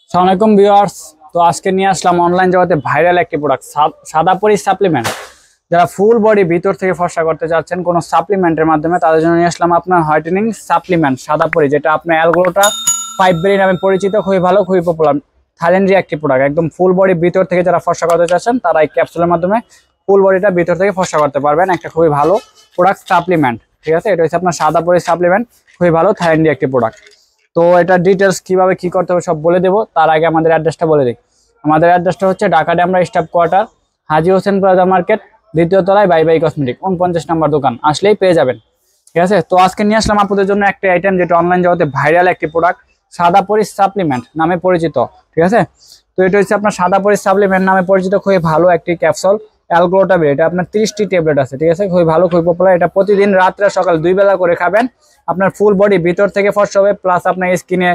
আসসালামু আলাইকুম ভিউয়ার্স। তো আজকে নিয়ে আসলাম অনলাইন জগতে ভাইরাল একটি প্রোডাক্ট সাদাপরি সাপ্লিমেন্ট। যারা ফুল বডি ভিতর থেকে ফর্সা করতে চাচ্ছেন কোনো সাপ্লিমেন্টের মাধ্যমে, তাদের জন্য নিয়ে আসলাম আপনার হোয়াইটেনিং সাপ্লিমেন্ট সাদাপরি, যেটা আপনার অ্যালগ্লোটা 5 বেরি নামে পরিচিত। খুবই ভালো, খুবই পপুলার, থাইল্যান্ডের একটি প্রোডাক্ট। একদম ফুল বডি ভিতর থেকে যারা ফর্সা করতে চাচ্ছেন তারা এই ক্যাপসুলের মাধ্যমে ফুল বডিটা ভিতর থেকে ফর্সা করতে পারবেন। একটা খুবই ভালো প্রোডাক্ট সাপ্লিমেন্ট, ঠিক আছে। এটা হচ্ছে আপনার সাদাপরি সাপ্লিমেন্ট, খুবই ভালো থাইল্যান্ডের একটি প্রোডাক্ট। তো এটা ডিটেলস কিভাবে কি করতে হবে সব বলে দেবো। তার আগে আমাদের অ্যাড্রেসটা বলে দিই। আমাদের অ্যাড্রেসটা হচ্ছে ঢাকা ডেমরা স্টাফ কোয়ার্টার, হাজী হোসেন প্লাজা মার্কেট, দ্বিতীয় তলায় বাই বাই কসমেটিক, 49 নম্বর দোকান, আসলেই পেয়ে যাবেন, ঠিক আছে। তো আজকে নিয়ে আসলাম আপনাদের জন্য একটা আইটেম যেটা অনলাইন জগতে ভাইরাল একটি প্রোডাক্ট, সাদাপরি সাপ্লিমেন্ট নামে পরিচিত, ঠিক আছে। তো এটা হচ্ছে আপনার সাদাপরি সাপ্লিমেন্ট নামে পরিচিত, খুবই ভালো একটি ক্যাপসুল অ্যালগ্লোটাবিল। এটা আপনার 30টি ট্যাবলেট আছে, ঠিক আছে। খুবই ভালো, খুবই পপুলার। এটা প্রতিদিন রাত্রে সকাল 2 বেলা করে খাবেন। আপনার ফুল বডি ভিতর থেকে ফর্সা হবে, প্লাস আপনার স্কিনে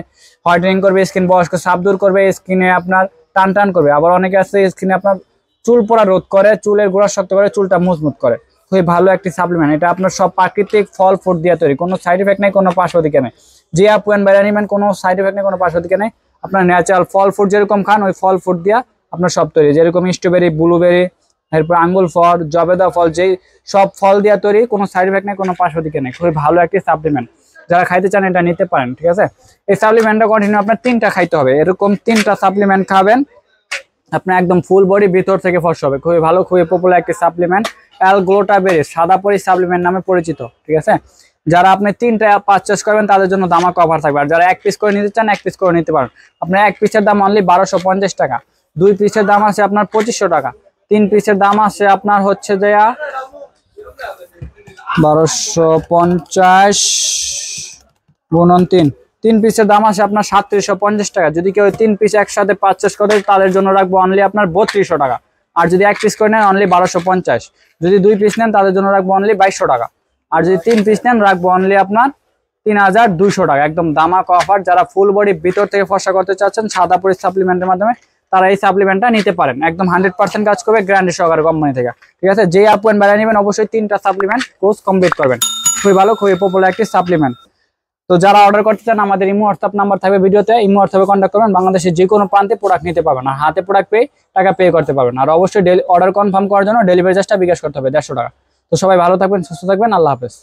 হোয়াইটেনিং করবে, স্কিন বয়স্ক সাপ দূর করবে, স্কিনে আপনার টান টান করবে। আবার অনেকে আছে স্কিনে আপনার চুল পড়া রোধ করে, চুলের গোড়া শক্ত করে, চুলটা মজবুত করে। খুবই ভালো একটি সাপ্লিমেন্ট। এটা আপনার সব প্রাকৃতিক ফল ফ্রুট দিয়ে তৈরি, কোনো সাইড এফেক্ট নেই, কোনো পার্শ্বদিকে নেই। যে আপুয়ান বাইরে নিবেন কোনো সাইড এফেক্ট নেই, কোনো পার্শ্বদিকে নেই। আপনার ন্যাচারাল ফল ফ্রুট যেরকম খান ওই ফল ফ্রুট দিয়া আপনার সব তৈরি, যেরকম স্ট্রবেরি, ব্লুবেরি, এরপর আঙ্গুল ফল, জবেদা ফল, যেই সব ফল দিয়া তৈরি, কোনো সাইড এফেক্ট নেই, কোনো পার্শ্বদিকে নেই। খুবই ভালো একটি সাপ্লিমেন্ট, যারা খাইতে চান এটা নিতে পারেন, ঠিক আছে। এই সাপ্লিমেন্টটা কন্টিনিউ আপনার 3টা খাইতে হবে, এরকম 3টা সাপ্লিমেন্ট খাবেন, আপনার একদম ফুল বডি ভিতর থেকে ফর্সা হবে। খুবই ভালো, খুবই পপুলার একটি সাপ্লিমেন্ট, অ্যালগ্লোটাবিল সাদাপরি সাপ্লিমেন্ট নামে পরিচিত, ঠিক আছে। যারা আপনি 3টা পারচেজ করবেন তাদের জন্য দামাকা অফার থাকবে। আর যারা 1 পিস করে নিতে চান 1 পিস করে নিতে পারেন। আপনার 1 পিসের দাম অনলি 1250 টাকা, 2 পিসের দাম আছে আপনার 2500 টাকা, 3 পিসের দাম আছে আপনার হচ্ছে যে 1250 গুণন 3 পিসের দাম আছে আপনার 3750 টাকা। যদি কেউ 3 পিস একসাথে পারচেস করে তাদের জন্য রাখবো অনলি আপনার 3200 টাকা। আর যদি 1 পিস করে নেন অনলি 1250। যদি 2 পিস নেন তাদের জন্য রাখবো অনলি 2200 টাকা। আর যদি 3 পিস নেন রাখবো অনলি আপনার 3200 টাকা। একদম দামাকা অফার। যারা ফুল বডি ভিতর থেকে ফর্সা করতে চাচ্ছেন সাদাপরি সাপ্লিমেন্টের মাধ্যমে, তারা এই সাপ্লিমেন্টটা নিতে পারেন। একদম 100% কাজ করবে, গ্যারান্টি সহকারে কোম্পানি থেকে, ঠিক আছে। যে আপনি বেড়া নেবেন অবশ্যই 3টা সাপ্লিমেন্ট কোর্স কমপ্লিট করবেন। খুবই ভালো, খুবই পপুলার একটি সাপ্লিমেন্ট। তো যারা অর্ডার করতে চান আমাদের ইমো হোয়াটসঅ্যাপ নাম্বার থাকবে ভিডিওতে, ইমো হোয়াটসঅ্যাপে কন্ট্যাক্ট করবেন। বাংলাদেশের যে কোনো প্রান্তে প্রোডাক্ট নিতে পারবেন, আর হাতে প্রোডাক্ট পেয়ে টাকা পে করতে পারবেন। আর অবশ্যই অর্ডার কনফার্ম করার জন্য ডেলিভারি চার্জটা বিকাশ করতে হবে 150 টাকা। তো সবাই ভালো থাকবেন, সুস্থ থাকবেন, আল্লাহ হাফেজ।